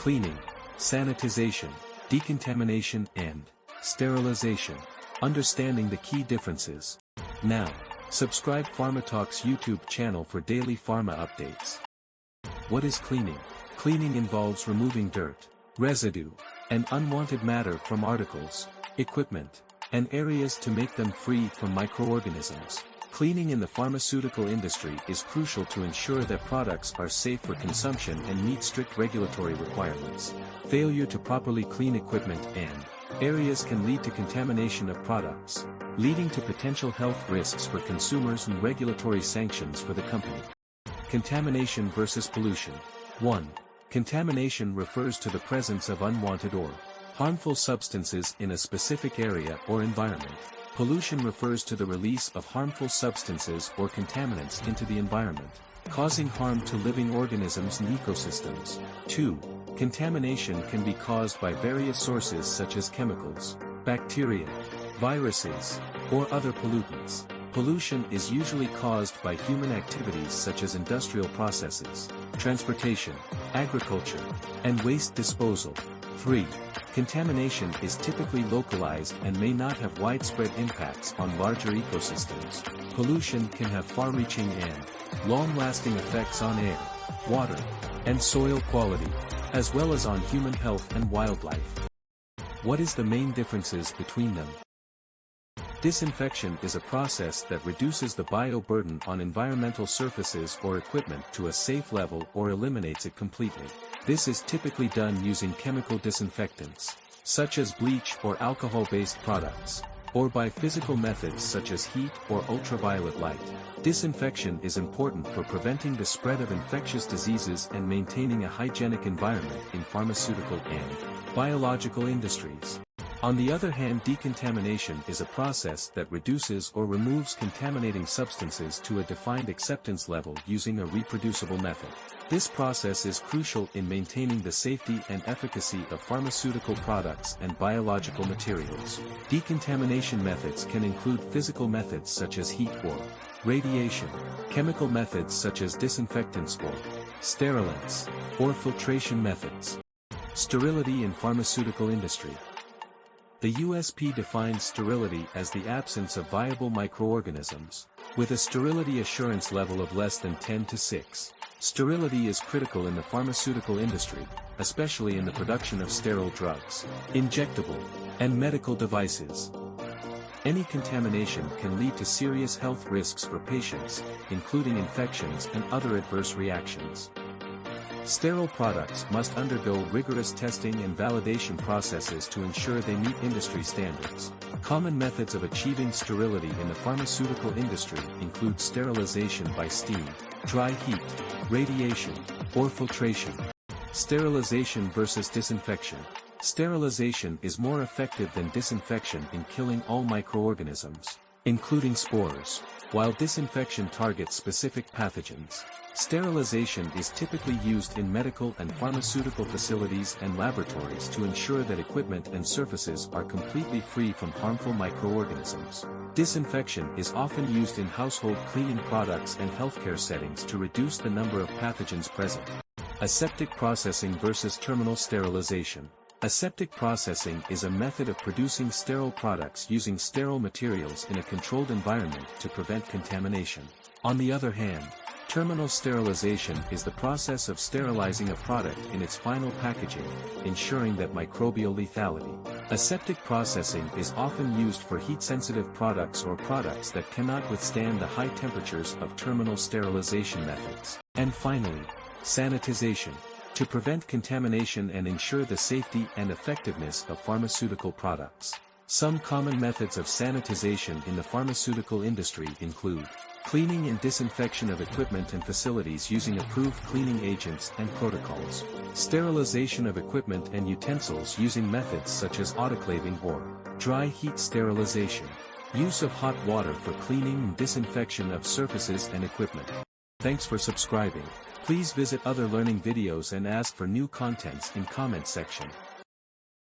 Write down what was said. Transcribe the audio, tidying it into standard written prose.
cleaning, sanitization, decontamination and sterilization. Understanding the key differences. Now, subscribe PharmaTalk's YouTube channel for daily pharma updates. What is cleaning? Cleaning involves removing dirt, residue, and unwanted matter from articles, equipment, and areas to make them free from microorganisms. Cleaning in the pharmaceutical industry is crucial to ensure that products are safe for consumption and meet strict regulatory requirements. Failure to properly clean equipment and areas can lead to contamination of products, leading to potential health risks for consumers and regulatory sanctions for the company. Contamination versus pollution. 1. Contamination refers to the presence of unwanted or harmful substances in a specific area or environment. Pollution refers to the release of harmful substances or contaminants into the environment, causing harm to living organisms and ecosystems. 2. Contamination can be caused by various sources such as chemicals, bacteria, viruses, or other pollutants. Pollution is usually caused by human activities such as industrial processes, transportation, agriculture, and waste disposal. 3. Contamination is typically localized and may not have widespread impacts on larger ecosystems. Pollution can have far-reaching and long-lasting effects on air, water, and soil quality, as well as on human health and wildlife. What is the main differences between them? Disinfection is a process that reduces the bioburden on environmental surfaces or equipment to a safe level or eliminates it completely. This is typically done using chemical disinfectants, such as bleach or alcohol-based products, or by physical methods such as heat or ultraviolet light. Disinfection is important for preventing the spread of infectious diseases and maintaining a hygienic environment in pharmaceutical and biological industries. On the other hand, decontamination is a process that reduces or removes contaminating substances to a defined acceptance level using a reproducible method. This process is crucial in maintaining the safety and efficacy of pharmaceutical products and biological materials. Decontamination methods can include physical methods such as heat or radiation, chemical methods such as disinfectants or sterilants, or filtration methods. Sterility in pharmaceutical industry. The USP defines sterility as the absence of viable microorganisms, with a sterility assurance level of less than 10 to 6. Sterility is critical in the pharmaceutical industry, especially in the production of sterile drugs, injectable, and medical devices. Any contamination can lead to serious health risks for patients, including infections and other adverse reactions. Sterile products must undergo rigorous testing and validation processes to ensure they meet industry standards. Common methods of achieving sterility in the pharmaceutical industry include sterilization by steam, dry heat, radiation, or filtration. Sterilization versus disinfection. Sterilization is more effective than disinfection in killing all microorganisms, including spores, while disinfection targets specific pathogens. Sterilization is typically used in medical and pharmaceutical facilities and laboratories to ensure that equipment and surfaces are completely free from harmful microorganisms. Disinfection is often used in household cleaning products and healthcare settings to reduce the number of pathogens present. Aseptic processing versus terminal sterilization. Aseptic processing is a method of producing sterile products using sterile materials in a controlled environment to prevent contamination. On the other hand, terminal sterilization is the process of sterilizing a product in its final packaging, ensuring that microbial lethality. Aseptic processing is often used for heat-sensitive products or products that cannot withstand the high temperatures of terminal sterilization methods. And finally, sanitization. To prevent contamination and ensure the safety and effectiveness of pharmaceutical products. Some common methods of sanitization in the pharmaceutical industry include cleaning and disinfection of equipment and facilities using approved cleaning agents and protocols, sterilization of equipment and utensils using methods such as autoclaving or dry heat sterilization, use of hot water for cleaning and disinfection of surfaces and equipment. Thanks for subscribing. Please visit other learning videos and ask for new contents in comment section.